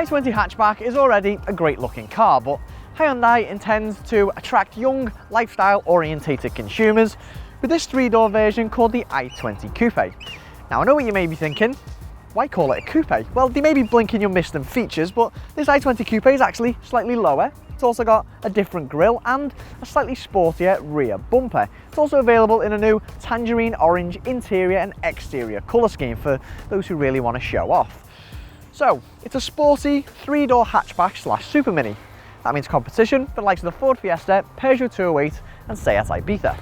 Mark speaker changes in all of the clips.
Speaker 1: i20 hatchback is already a great looking car, but Hyundai intends to attract young, lifestyle-orientated consumers with this three-door version called the i20 Coupe. Now I know what you may be thinking, why call it a coupe? Well, they may be blinking you'll miss them features, but this i20 Coupe is actually slightly lower. It's also got a different grille and a slightly sportier rear bumper. It's also available in a new tangerine orange interior and exterior colour scheme for those who really want to show off. So, it's a sporty three-door hatchback slash super mini. That means competition for the likes of the Ford Fiesta, Peugeot 208 and Seat Ibiza.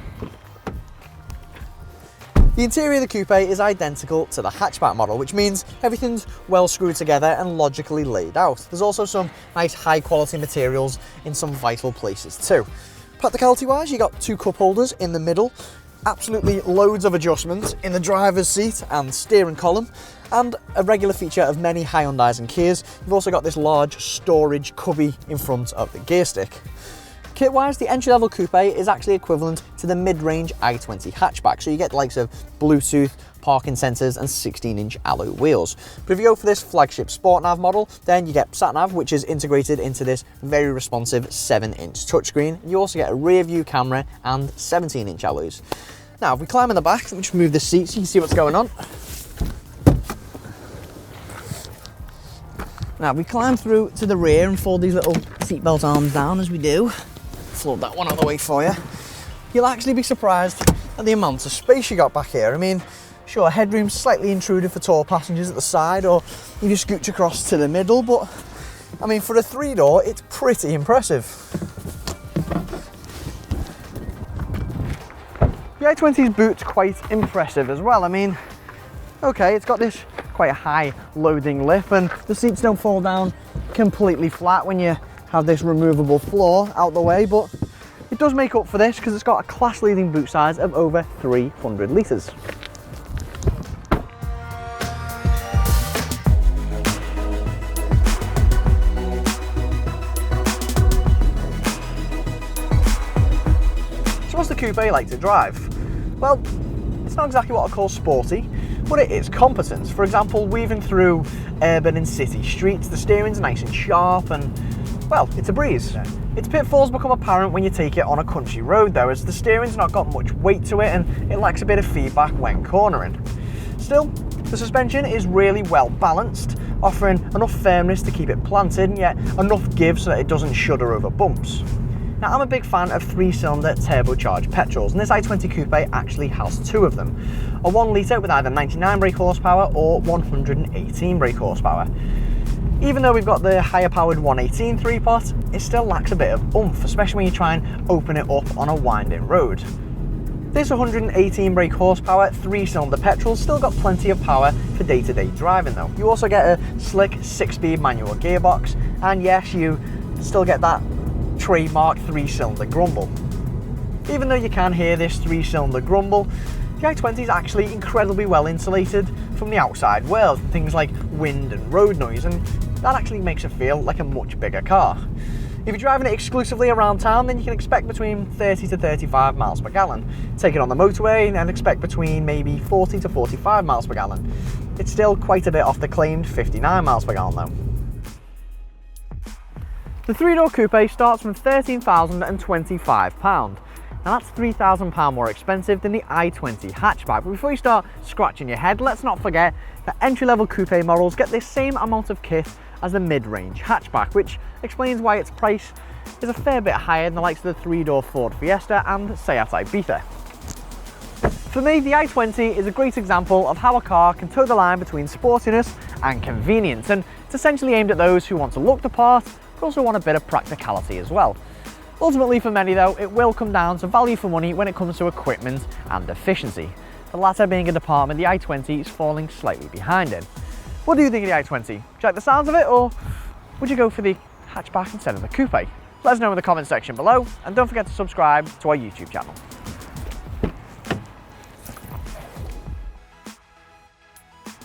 Speaker 1: The interior of the coupe is identical to the hatchback model, which means everything's well screwed together and logically laid out. There's also some nice high quality materials in some vital places too. Practicality wise, you got two cup holders in the middle, absolutely loads of adjustments in the driver's seat and steering column, and a regular feature of many Hyundais and Kias, you've also got this large storage cubby in front of the gear stick. Kit-wise, the entry-level coupe is actually equivalent to the mid-range i20 hatchback, so you get the likes of Bluetooth, parking sensors and 16-inch alloy wheels. But if you go for this flagship Sport Nav model, then you get Sat Nav, which is integrated into this very responsive 7-inch touchscreen. You also get a rear view camera and 17-inch alloys. Now, if we climb in the back, let me just move the seat so you can see what's going on. Now, we climb through to the rear and fold these little seatbelt arms down as we do. Float that one out of the way for you. You'll actually be surprised at the amount of space you got back here. I mean, sure, headroom's slightly intruded for tall passengers at the side, or you just scooch across to the middle, but I mean, for a three-door, it's pretty impressive. The i20's boot's quite impressive as well. I mean, okay, it's got this quite a high loading lip and the seats don't fall down completely flat when you have this removable floor out the way, but it does make up for this because it's got a class-leading boot size of over 300 litres. So what's the coupe like to drive? Well, it's not exactly what I call sporty, but it is competence. For example, weaving through urban and city streets, the steering's nice and sharp and, well, it's a breeze. Its pitfalls become apparent when you take it on a country road though, as the steering's not got much weight to it and it lacks a bit of feedback when cornering. Still, the suspension is really well balanced, offering enough firmness to keep it planted and yet enough give so that it doesn't shudder over bumps. Now, I'm a big fan of 3-cylinder turbocharged petrols, and this i20 Coupe actually has two of them. A 1 litre with either 99 brake horsepower or 118 brake horsepower. Even though we've got the higher powered 118 3-pot, it still lacks a bit of oomph, especially when you try and open it up on a winding road. This 118 brake horsepower 3-cylinder petrol still got plenty of power for day-to-day driving though. You also get a slick 6-speed manual gearbox, and yes, you still get that trademark 3-cylinder grumble. Even though you can hear this 3-cylinder grumble, the i20 is actually incredibly well insulated from the outside world, things like wind and road noise, and that actually makes it feel like a much bigger car. If you're driving it exclusively around town, then you can expect between 30 to 35 miles per gallon. Take it on the motorway and expect between maybe 40 to 45 miles per gallon. It's still quite a bit off the claimed 59 miles per gallon though. The three-door coupe starts from £13,025. Now that's £3,000 more expensive than the i20 hatchback. But before you start scratching your head, let's not forget that entry-level coupe models get this same amount of kit as the mid-range hatchback, which explains why its price is a fair bit higher than the likes of the three-door Ford Fiesta and Seat Ibiza. For me, the i20 is a great example of how a car can toe the line between sportiness and convenience, and it's essentially aimed at those who want to look the part but also want a bit of practicality as well. Ultimately for many though, it will come down to value for money when it comes to equipment and efficiency. The latter being a department the i20 is falling slightly behind in. What do you think of the i20? Do you like the sounds of it, or would you go for the hatchback instead of the coupe? Let us know in the comment section below, and don't forget to subscribe to our YouTube channel.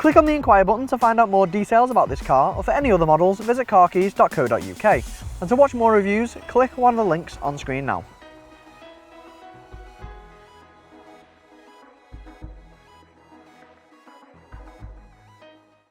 Speaker 1: Click on the inquire button to find out more details about this car, or for any other models, visit carkeys.co.uk. And to watch more reviews, click one of the links on screen now.